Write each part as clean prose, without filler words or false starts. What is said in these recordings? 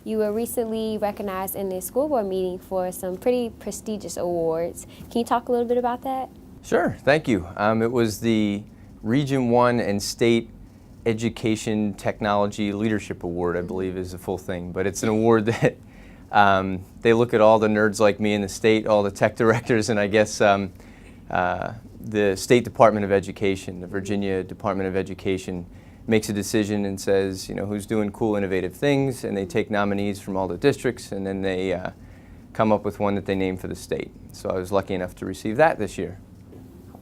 You were recently recognized in the school board meeting for some pretty prestigious awards. Can you talk a little bit about that? Sure, thank you. It was the Region 1 and State Education Technology Leadership Award, I believe is the full thing, but it's an award that they look at all the nerds like me in the state, all the tech directors, and I guess the State Department of Education, the Virginia Department of Education, makes a decision and says, you know, who's doing cool, innovative things, and they take nominees from all the districts, and then they come up with one that they name for the state. So I was lucky enough to receive that this year.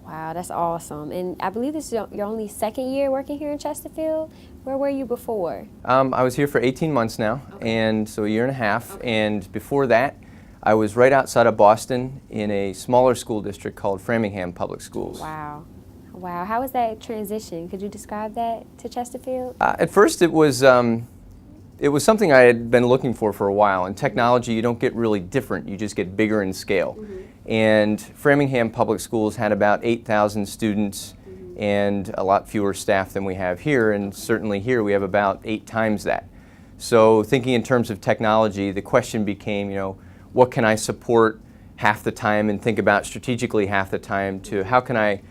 Wow, that's awesome. And I believe this is your only second year working here in Chesterfield. Where were you before? I was here for 18 months now, and so a year and a half. And before that, I was right outside of Boston in a smaller school district called Framingham Public Schools. Wow. Wow. How was that transition? Could you describe that to Chesterfield? At first, it was something I had been looking for a while. In technology, you don't get really different. You just get bigger in scale. Mm-hmm. And Framingham Public Schools had about 8,000 students and a lot fewer staff than we have here, and certainly here we have about 8 times that. So thinking in terms of technology, the question became, you know, what can I support half the time and think about strategically half the time, to how can I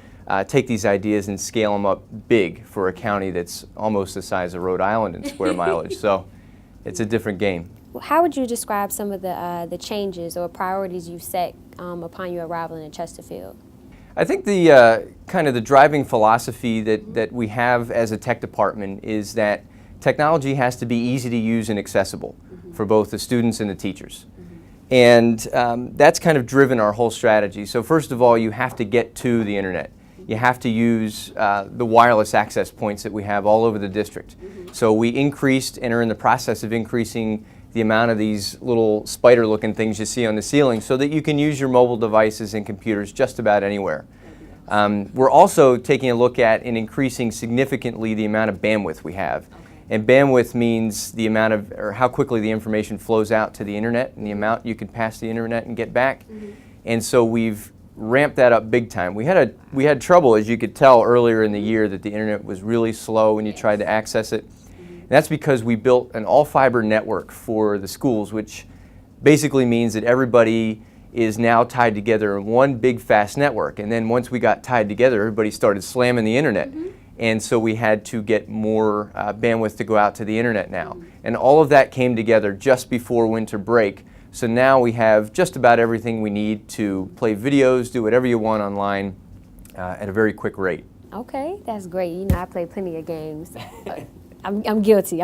take these ideas and scale them up big for a county that's almost the size of Rhode Island in square mileage. So it's a different game. How would you describe some of the changes or priorities you set upon your arrival in Chesterfield? I think the kind of the driving philosophy that we have as a tech department is that technology has to be easy to use and accessible for both the students and the teachers. And that's kind of driven our whole strategy. So first of all, you have to get to the internet. You have to use the wireless access points that we have all over the district. So we increased and are in the process of increasing the amount of these little spider-looking things you see on the ceiling so that you can use your mobile devices and computers just about anywhere. We're also taking a look at and increasing significantly the amount of bandwidth we have. And bandwidth means the amount of, or how quickly the information flows out to the internet and the amount you can pass the internet and get back. And so we've ramped that up big time. We had trouble, as you could tell earlier in the year, that the internet was really slow when you tried to access it. And that's because we built an all-fiber network for the schools, which basically means that everybody is now tied together in one big fast network. And then once we got tied together, everybody started slamming the internet. And so we had to get more bandwidth to go out to the internet now. And all of that came together just before winter break. So now we have just about everything we need to play videos, do whatever you want online at a very quick rate. Okay, that's great. You know, I play plenty of games. I'm guilty.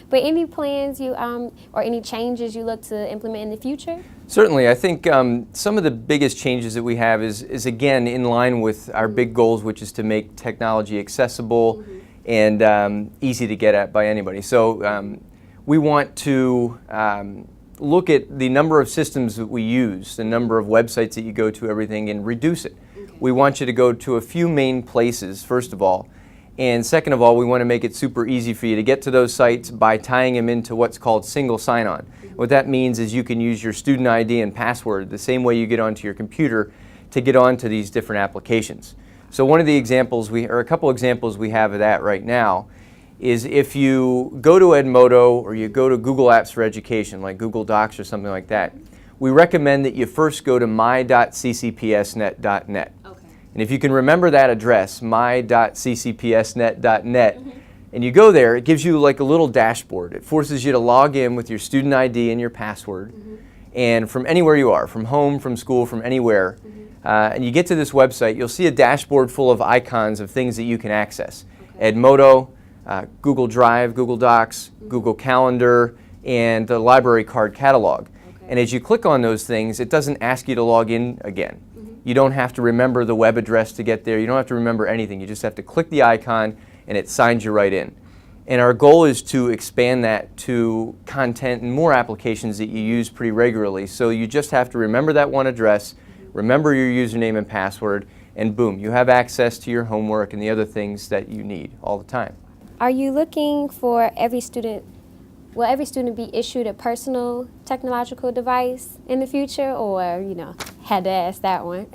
But any plans you or any changes you look to implement in the future? Certainly. I think some of the biggest changes that we have is again in line with our big goals, which is to make technology accessible and easy to get at by anybody. So we want to look at the number of systems that we use, the number of websites that you go to, everything, and reduce it. We want you to go to a few main places, first of all. And second of all, we want to make it super easy for you to get to those sites by tying them into what's called single sign-on. What that means is you can use your student ID and password the same way you get onto your computer to get onto these different applications. So one of the examples, or a couple examples we have of that right now, is if you go to Edmodo or you go to Google Apps for Education, like Google Docs or something like that, we recommend that you first go to my.ccpsnet.net. And if you can remember that address, my.ccpsnet.net, and you go there, it gives you like a little dashboard. It forces you to log in with your student ID and your password, and from anywhere you are, from home, from school, from anywhere, and you get to this website, you'll see a dashboard full of icons of things that you can access. Edmodo, Google Drive, Google Docs, Google Calendar, and the library card catalog. And as you click on those things, it doesn't ask you to log in again. You don't have to remember the web address to get there. You don't have to remember anything. You just have to click the icon and it signs you right in. And our goal is to expand that to content and more applications that you use pretty regularly. So you just have to remember that one address, remember your username and password, and boom, you have access to your homework and the other things that you need all the time. Are you looking for every student, will every student be issued a personal technological device in the future, or, you know, had to ask that one?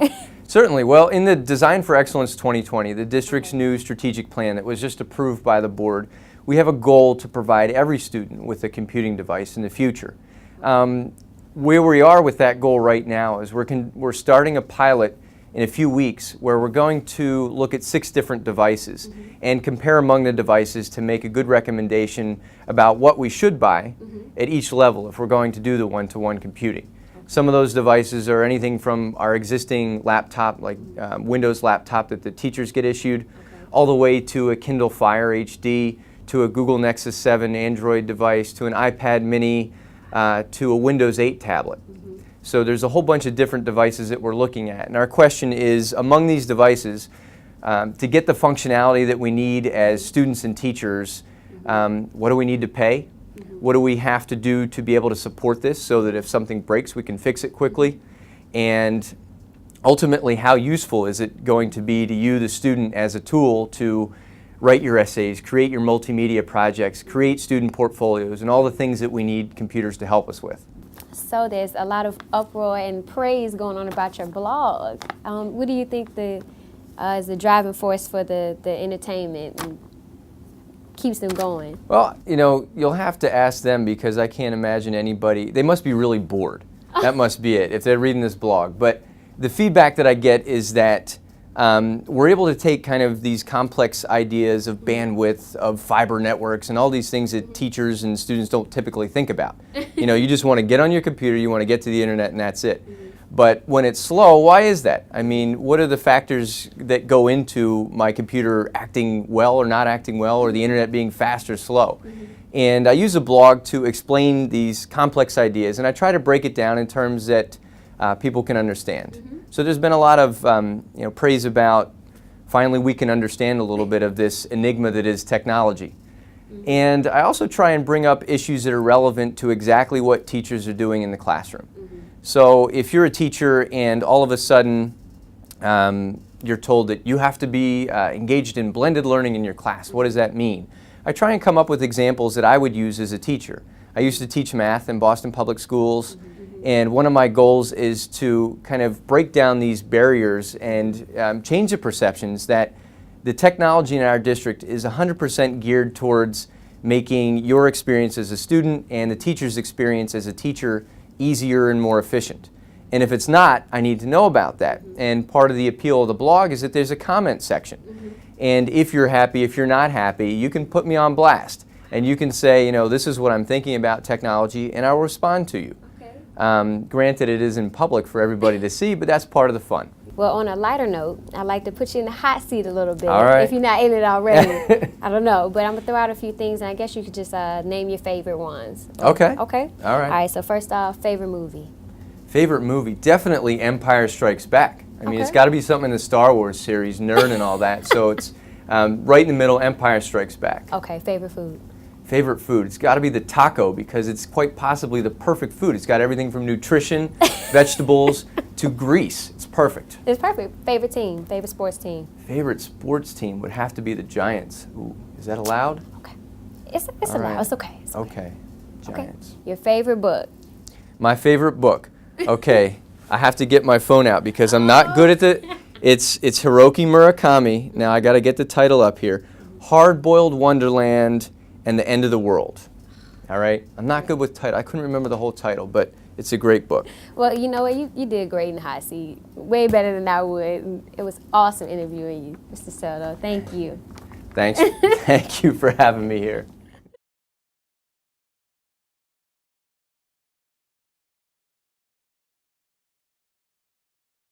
Certainly. Well, in the Design for Excellence 2020, the district's new strategic plan that was just approved by the board, we have a goal to provide every student with a computing device in the future. Where we are with that goal right now is we're starting a pilot in a few weeks where we're going to look at 6 different devices and compare among the devices to make a good recommendation about what we should buy at each level if we're going to do the one-to-one computing. Some of those devices are anything from our existing laptop, like Windows laptop that the teachers get issued, all the way to a Kindle Fire HD, to a Google Nexus 7 Android device, to an iPad mini, to a Windows 8 tablet. So there's a whole bunch of different devices that we're looking at. And our question is, among these devices, to get the functionality that we need as students and teachers, what do we need to pay? What do we have to do to be able to support this so that if something breaks, we can fix it quickly? And ultimately, how useful is it going to be to you, the student, as a tool to write your essays, create your multimedia projects, create student portfolios, and all the things that we need computers to help us with? So there's a lot of uproar and praise going on about your blog. What do you think is the driving force for the entertainment and keeps them going? Well, you know, you'll have to ask them because I can't imagine anybody, they must be really bored. That must be it, if they're reading this blog. But the feedback that I get is that we're able to take kind of these complex ideas of bandwidth, of fiber networks, and all these things that teachers and students don't typically think about. You know, you just want to get on your computer, you want to get to the internet, and that's it. But when it's slow, why is that? I mean, what are the factors that go into my computer acting well or not acting well, or the internet being fast or slow? And I use a blog to explain these complex ideas, and I try to break it down in terms that people can understand. So there's been a lot of praise about finally we can understand a little bit of this enigma that is technology. And I also try and bring up issues that are relevant to exactly what teachers are doing in the classroom. So if you're a teacher and all of a sudden you're told that you have to be engaged in blended learning in your class, what does that mean? I try and come up with examples that I would use as a teacher. I used to teach math in Boston Public Schools. And one of my goals is to kind of break down these barriers and change the perceptions that the technology in our district is 100% geared towards making your experience as a student and the teacher's experience as a teacher easier and more efficient. And if it's not, I need to know about that. And part of the appeal of the blog is that there's a comment section. And if you're happy, if you're not happy, you can put me on blast. And you can say, you know, this is what I'm thinking about technology, and I'll respond to you. Granted, it is in public for everybody to see, but that's part of the fun. Well, on a lighter note, I'd like to put you in the hot seat a little bit. All right. If you're not in it already. I don't know, but I'm going to throw out a few things, and I guess you could just name your favorite ones. Okay. Okay? All right. All right, so first off, favorite movie. Favorite movie? Definitely Empire Strikes Back. I mean, it's got to be something in the Star Wars series, nerd and all that, so it's right in the middle, Empire Strikes Back. Okay, favorite food. Favorite food? It's got to be the taco because it's quite possibly the perfect food. It's got everything from nutrition, vegetables, to grease. It's perfect. It's perfect. Favorite team, favorite sports team. Favorite sports team would have to be the Giants. Ooh, is that allowed? Okay. It's All allowed. right. It's okay. It's Okay. Giants. Okay. Your favorite book. My favorite book. Okay. I have to get my phone out because I'm not good at the... It's Haruki Murakami. Now I got to get the title up here. Hard-Boiled Wonderland and the End of the World. All right? I'm not good with title. I couldn't remember the whole title, but it's a great book. Well, you know what? You did great in the hot seat. Way better than I would. And it was awesome interviewing you, Mr. Seldow. Thank you. Thanks. Thank you for having me here.